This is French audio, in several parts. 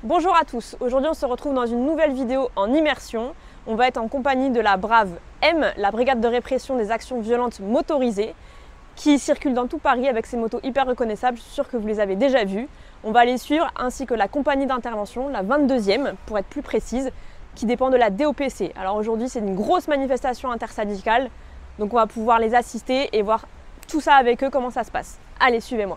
Bonjour à tous, aujourd'hui on se retrouve dans une nouvelle vidéo en immersion. On va être en compagnie de la brave M, la brigade de répression des actions violentes motorisées, qui circule dans tout Paris avec ses motos hyper reconnaissables, je suis sûre que vous les avez déjà vues. On va les suivre, ainsi que la compagnie d'intervention, la 22e pour être plus précise, qui dépend de la DOPC. Alors aujourd'hui c'est une grosse manifestation intersyndicale, donc on va pouvoir les assister et voir tout ça avec eux, comment ça se passe. Allez, suivez-moi.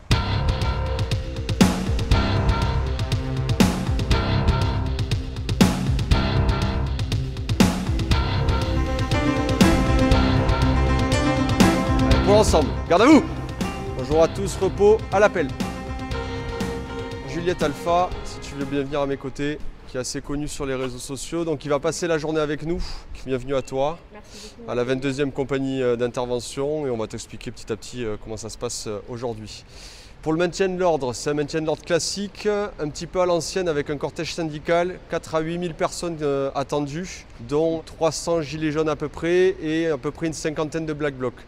Pour l'ensemble, garde à vous. Bonjour à tous, repos à l'appel. Juliette Alpha, si tu veux bien venir à mes côtés, qui est assez connue sur les réseaux sociaux, donc il va passer la journée avec nous. Bienvenue à toi, à la 22e compagnie d'intervention, et on va t'expliquer petit à petit comment ça se passe aujourd'hui. Pour le maintien de l'ordre, c'est un maintien de l'ordre classique, un petit peu à l'ancienne avec un cortège syndical, 4 à 8 000 personnes attendues, dont 300 gilets jaunes à peu près et à peu près une cinquantaine de Black Blocs.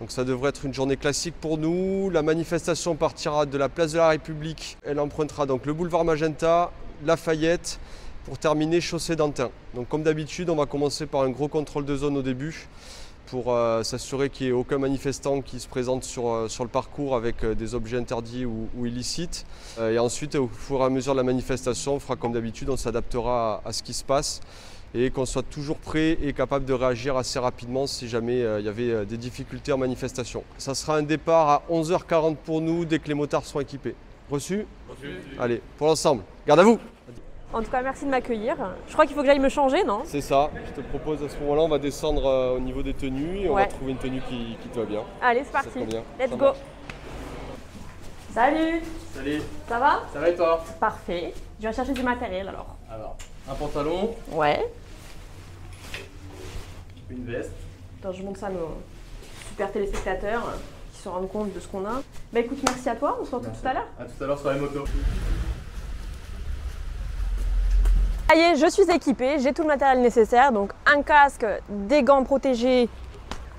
Donc ça devrait être une journée classique pour nous. La manifestation partira de la place de la République. Elle empruntera donc le boulevard Magenta, Lafayette, pour terminer chaussée d'Antin. Donc comme d'habitude, on va commencer par un gros contrôle de zone au début pour s'assurer qu'il n'y ait aucun manifestant qui se présente sur le parcours avec des objets interdits ou illicites. Et ensuite, au fur et à mesure de la manifestation, on fera comme d'habitude, on s'adaptera à ce qui se passe et qu'on soit toujours prêt et capable de réagir assez rapidement si jamais il y avait des difficultés en manifestation. Ça sera un départ à 11h40 pour nous dès que les motards seront équipés. Reçu ? Reçu. Allez, pour l'ensemble, garde à vous. En tout cas, merci de m'accueillir. Je crois qu'il faut que j'aille me changer, non? C'est ça. Je te propose à ce moment-là, on va descendre au niveau des tenues et on va trouver une tenue qui te va bien. Allez, c'est parti. Let's go. Salut. Salut. Ça va? Ça va et toi? Parfait. Je vais chercher du matériel alors. Alors, un pantalon. Ouais. Une veste. Attends, je montre ça à nos super téléspectateurs qui se rendent compte de ce qu'on a. Bah écoute, merci à toi. On se retrouve tout à l'heure. À tout à l'heure sur les motos. Ça y est, je suis équipée, j'ai tout le matériel nécessaire, donc un casque, des gants protégés,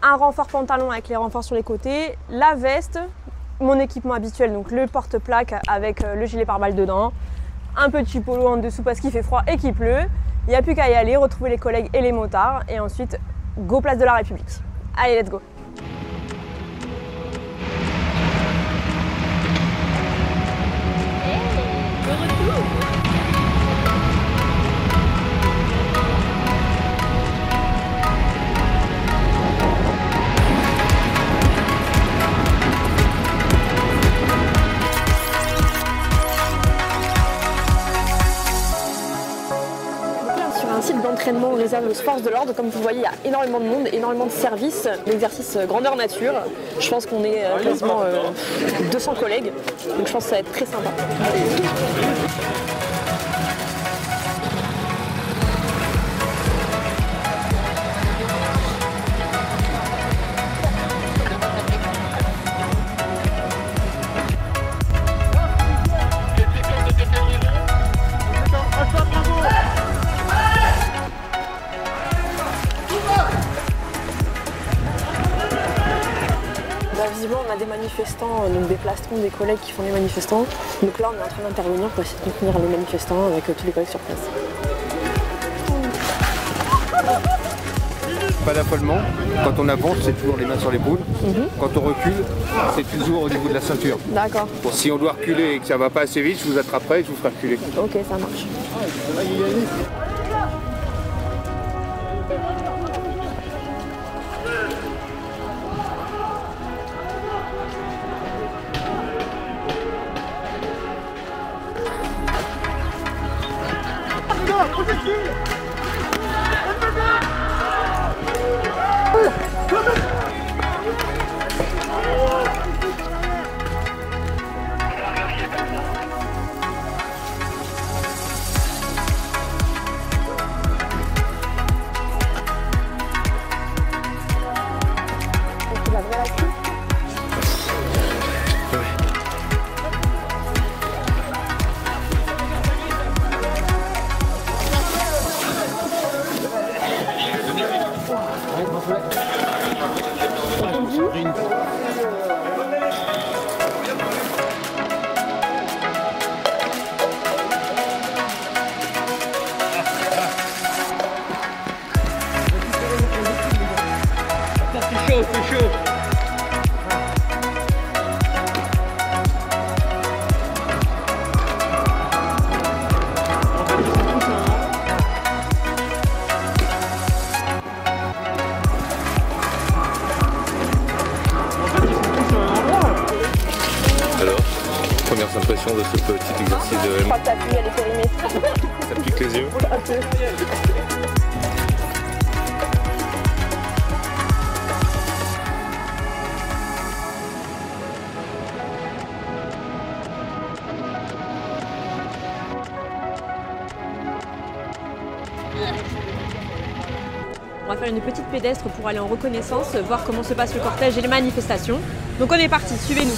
un renfort pantalon avec les renforts sur les côtés, la veste, mon équipement habituel, donc le porte-plaque avec le gilet pare-balles dedans, un petit polo en dessous parce qu'il fait froid et qu'il pleut. Il n'y a plus qu'à y aller, retrouver les collègues et les motards, et ensuite, go place de la République. Allez, let's go! D'entraînement réservé aux forces de l'ordre. Comme vous voyez, il y a énormément de monde, énormément de services, l'exercice grandeur nature. Je pense qu'on est quasiment 200 collègues, donc je pense que ça va être très sympa. Visiblement, on a des manifestants, donc des plastrons, des collègues qui font les manifestants. Donc là, on est en train d'intervenir pour essayer de contenir les manifestants avec tous les collègues sur place. Pas d'affolement. Quand on avance, c'est toujours les mains sur l'épaule. Quand on recule, c'est toujours au niveau de la ceinture. D'accord. Bon, si on doit reculer et que ça ne va pas assez vite, je vous attraperai et je vous ferai reculer. Ok, ça marche. l'impression de ce petit exercice de Je crois que ta fille, elle est périmée. Ça pique les yeux. On va faire une petite pédestre pour aller en reconnaissance, voir comment se passe le cortège et les manifestations. Donc on est parti, suivez-nous.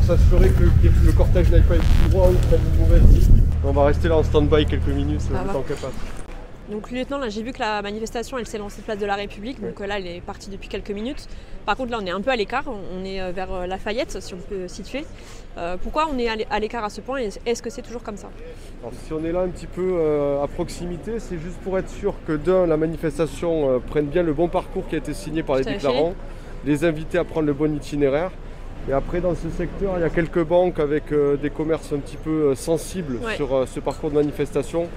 S'assurer que le cortège n'aille pas tout droit ou prenne une mauvaise ligne. On va rester là en stand-by quelques minutes, le temps qu'elle passe. Donc lieutenant, là j'ai vu que la manifestation elle s'est lancée place de la République, donc là elle est partie depuis quelques minutes. Par contre là on est un peu à l'écart, on est vers Lafayette si on peut situer. Pourquoi on est à l'écart à ce point et est-ce que c'est toujours comme ça? Alors, si on est là un petit peu à proximité, c'est juste pour être sûr que la manifestation prenne bien le bon parcours qui a été signé par les déclarants, les inviter à prendre le bon itinéraire. Et après, dans ce secteur, il y a quelques banques avec des commerces un petit peu sensibles sur ce parcours de manifestation.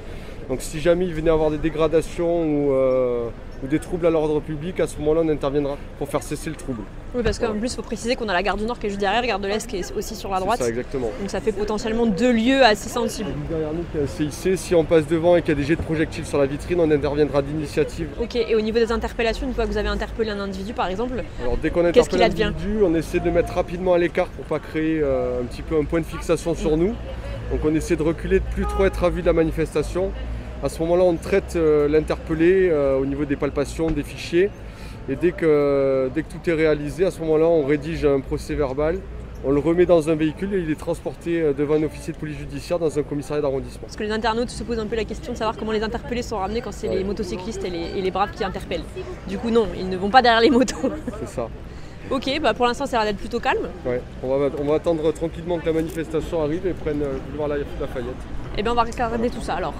Donc si jamais il venait avoir des dégradations ou des troubles à l'ordre public, à ce moment-là, on interviendra pour faire cesser le trouble. Oui, parce qu'en plus, il faut préciser qu'on a la gare du Nord qui est juste derrière, gare de l'Est qui est aussi sur la droite. C'est ça, exactement. Donc ça fait potentiellement deux lieux assez sensibles. Derrière nous, il y a un CIC. Si on passe devant et qu'il y a des jets de projectiles sur la vitrine, on interviendra d'initiative. Ok, et au niveau des interpellations, une fois que vous avez interpellé un individu, par exemple, alors dès qu'on interpelle un individu, on essaie de le mettre rapidement à l'écart pour ne pas créer un petit peu un point de fixation sur nous. Donc on essaie de reculer, de plus trop être à vue de la manifestation. À ce moment-là, on traite l'interpellé au niveau des palpations, des fichiers. Et dès que tout est réalisé, à ce moment-là, on rédige un procès verbal. On le remet dans un véhicule et il est transporté devant un officier de police judiciaire dans un commissariat d'arrondissement. Parce que les internautes se posent un peu la question de savoir comment les interpellés sont ramenés quand c'est les motocyclistes et les braves qui interpellent. Du coup, non, ils ne vont pas derrière les motos. C'est ça. Ok, bah pour l'instant, ça a l'air d'être plutôt calme. Ouais, on va attendre tranquillement que la manifestation arrive et prenne le boulevard Lafayette. Eh bien, on va regarder tout ça alors.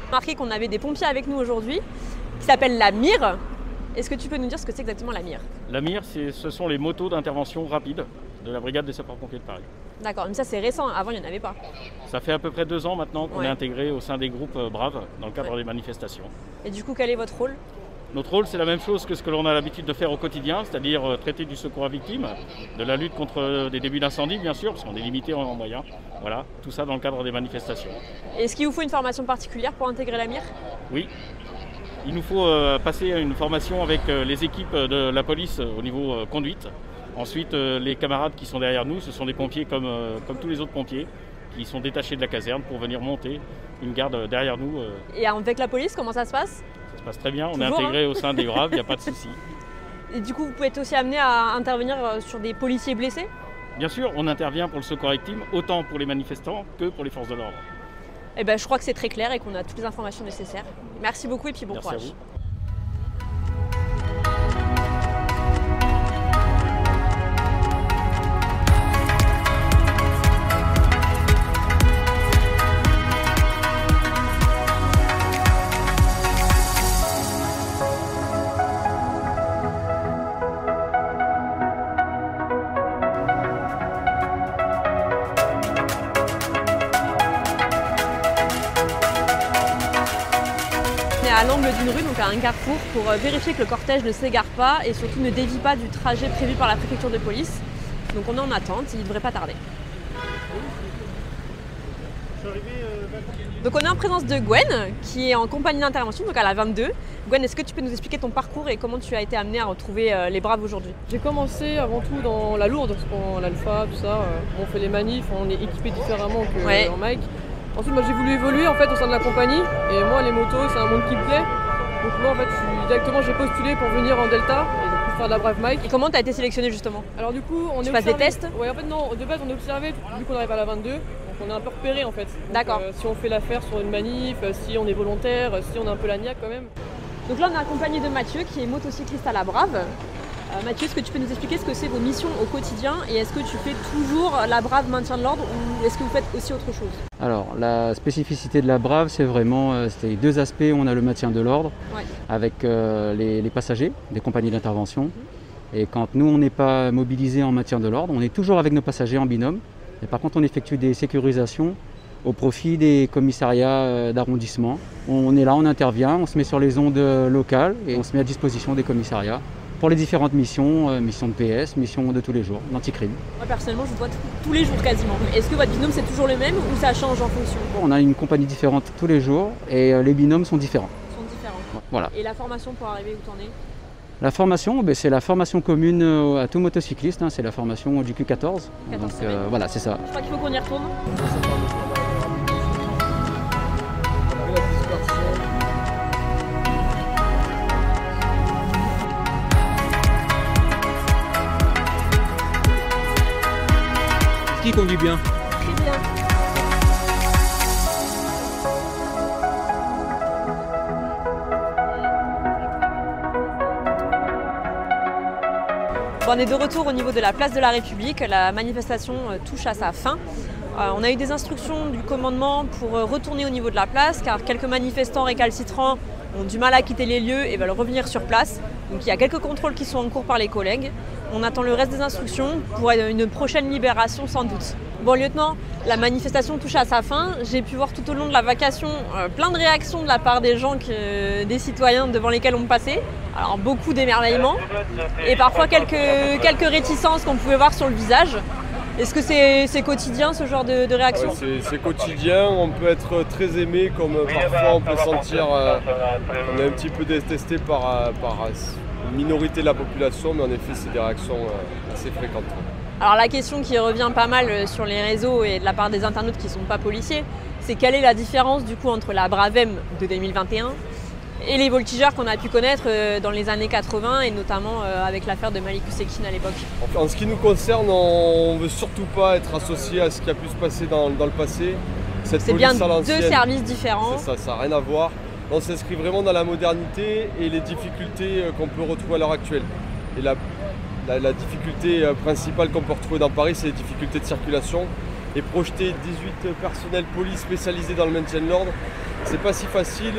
Remarqué qu'on avait des pompiers avec nous aujourd'hui qui s'appellent la MIR. Est-ce que tu peux nous dire ce que c'est exactement la MIR? La MIR, ce sont les motos d'intervention rapide de la brigade des sapeurs-pompiers de Paris. D'accord, mais ça c'est récent, avant il n'y en avait pas. Ça fait à peu près 2 ans maintenant qu'on est intégré au sein des groupes Braves dans le cadre des manifestations. Et du coup, quel est votre rôle? Notre rôle, c'est la même chose que ce que l'on a l'habitude de faire au quotidien, c'est-à-dire traiter du secours à victimes, de la lutte contre des débuts d'incendie bien sûr, parce qu'on est limité en moyens. Voilà, tout ça dans le cadre des manifestations. Est-ce qu'il vous faut une formation particulière pour intégrer la MIR? Oui. Il nous faut passer une formation avec les équipes de la police au niveau conduite. Ensuite, les camarades qui sont derrière nous, ce sont des pompiers comme tous les autres pompiers qui sont détachés de la caserne pour venir monter une garde derrière nous. Et avec la police, comment ça se passe? Ça se passe très bien, on est intégré au sein des Braves, il n'y a pas de souci. Et du coup, vous pouvez être aussi amené à intervenir sur des policiers blessés? Bien sûr, on intervient pour le secours à victimes, autant pour les manifestants que pour les forces de l'ordre. Eh ben, je crois que c'est très clair et qu'on a toutes les informations nécessaires. Merci beaucoup et puis bon courage. Merci à vous. À l'angle d'une rue, donc à un carrefour, pour vérifier que le cortège ne s'égare pas et surtout ne dévie pas du trajet prévu par la préfecture de police. Donc on est en attente, il ne devrait pas tarder. Donc on est en présence de Gwen, qui est en compagnie d'intervention, donc à la 22. Gwen, est-ce que tu peux nous expliquer ton parcours et comment tu as été amenée à retrouver les Braves aujourd'hui? J'ai commencé avant tout dans la lourde, parce qu'on l'alpha, tout ça. On fait les manifs, on est équipé différemment qu'en Mike. Ensuite, moi j'ai voulu évoluer en fait au sein de la compagnie et moi les motos c'est un monde qui me plaît. Donc moi en fait j'ai postulé pour venir en Delta et pour faire de la Brave Mike. Et comment tu as été sélectionné justement? Alors du coup on est observé. Tu passes des tests? Ouais en fait non, de base on est observé vu qu'on arrive à la 22, Donc on est un peu repéré en fait. D'accord. Si on fait l'affaire sur une manif, si on est volontaire, si on est un peu lagnac quand même. Donc là on est accompagné de Mathieu qui est motocycliste à la Brave. Mathieu, est-ce que tu peux nous expliquer ce que c'est vos missions au quotidien et est-ce que tu fais toujours la Brave maintien de l'ordre ou est-ce que vous faites aussi autre chose? Alors la spécificité de la Brave, c'est vraiment c'est deux aspects. On a le maintien de l'ordre avec les passagers des compagnies d'intervention. Et quand nous on n'est pas mobilisés en maintien de l'ordre, on est toujours avec nos passagers en binôme. Et par contre on effectue des sécurisations au profit des commissariats d'arrondissement. On est là, on intervient, on se met sur les ondes locales et on se met à disposition des commissariats pour les différentes missions, missions de PS, missions de tous les jours, d'anticrime. Moi personnellement je vous vois tous les jours quasiment. Est-ce que votre binôme c'est toujours le même ou ça change en fonction? On a une compagnie différente tous les jours et les binômes sont différents. Voilà. Et la formation pour arriver où t'en es? La formation, c'est la formation commune à tout motocycliste, c'est la formation du Q14. 14 Donc semaines. voilà, c'est ça. Je crois qu'il faut qu'on y retourne. Qui conduit bien? Très bien. Bon, on est de retour au niveau de la place de la République. La manifestation touche à sa fin. On a eu des instructions du commandement pour retourner au niveau de la place car quelques manifestants récalcitrants ont du mal à quitter les lieux et veulent revenir sur place. Donc il y a quelques contrôles qui sont en cours par les collègues. On attend le reste des instructions pour une prochaine libération sans doute. Bon lieutenant, la manifestation touche à sa fin. J'ai pu voir tout au long de la vacation plein de réactions de la part des gens, des citoyens devant lesquels on passait. Alors beaucoup d'émerveillement et parfois quelques réticences qu'on pouvait voir sur le visage. Est-ce que c'est quotidien ce genre de réaction? C'est quotidien, on peut être très aimé comme parfois on peut sentir qu'on est un petit peu détesté par une minorité de la population, mais en effet c'est des réactions assez fréquentes. Alors la question qui revient pas mal sur les réseaux et de la part des internautes qui ne sont pas policiers, c'est quelle est la différence du coup entre la Brave M de 2021 et les voltigeurs qu'on a pu connaître dans les années 80 et notamment avec l'affaire de Malik Oussekine à l'époque. En ce qui nous concerne, on ne veut surtout pas être associé à ce qui a pu se passer dans le passé. C'est bien deux services différents. C'est ça n'a rien à voir. On s'inscrit vraiment dans la modernité et les difficultés qu'on peut retrouver à l'heure actuelle. Et la difficulté principale qu'on peut retrouver dans Paris, c'est les difficultés de circulation. Et projeter 18 personnels police spécialisés dans le maintien de l'ordre, c'est pas si facile.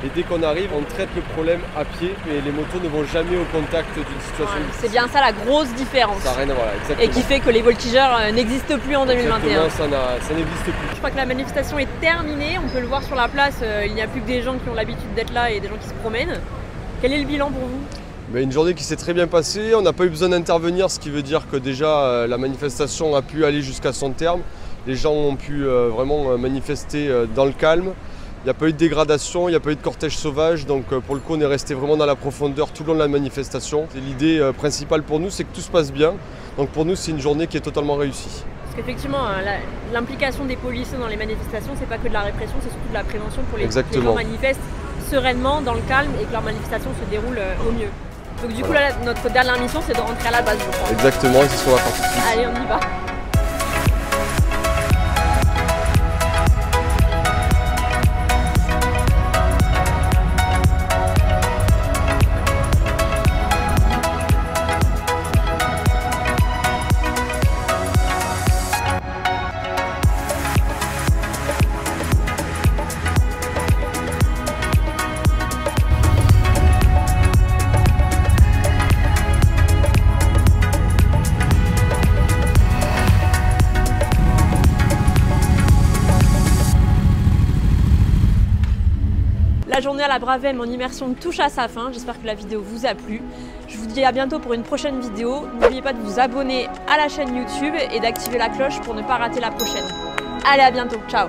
Et dès qu'on arrive, on traite le problème à pied, mais les motos ne vont jamais au contact d'une situation difficile. C'est bien ça la grosse différence. Ça n'a rien à voir, exactement. Et qui fait que les voltigeurs n'existent plus en 2021. Exactement, ça n'existe plus. Je crois que la manifestation est terminée, on peut le voir sur la place, il n'y a plus que des gens qui ont l'habitude d'être là et des gens qui se promènent. Quel est le bilan pour vous? Une journée qui s'est très bien passée, on n'a pas eu besoin d'intervenir, ce qui veut dire que déjà la manifestation a pu aller jusqu'à son terme. Les gens ont pu vraiment manifester dans le calme. Il n'y a pas eu de dégradation, il n'y a pas eu de cortège sauvage, donc pour le coup on est resté vraiment dans la profondeur tout le long de la manifestation. L'idée principale pour nous c'est que tout se passe bien, donc pour nous c'est une journée qui est totalement réussie. Parce qu'effectivement l'implication des policiers dans les manifestations c'est pas que de la répression, c'est surtout de la prévention pour les gens manifestent sereinement, dans le calme et que leur manifestation se déroule au mieux. Donc du coup là notre dernière mission c'est de rentrer à la base je crois. Exactement, c'est ce qu'on va faire tout de suite. Allez on y va. La journée à la Brave M en immersion touche à sa fin, j'espère que la vidéo vous a plu. Je vous dis à bientôt pour une prochaine vidéo. N'oubliez pas de vous abonner à la chaîne YouTube et d'activer la cloche pour ne pas rater la prochaine. Allez, à bientôt, ciao!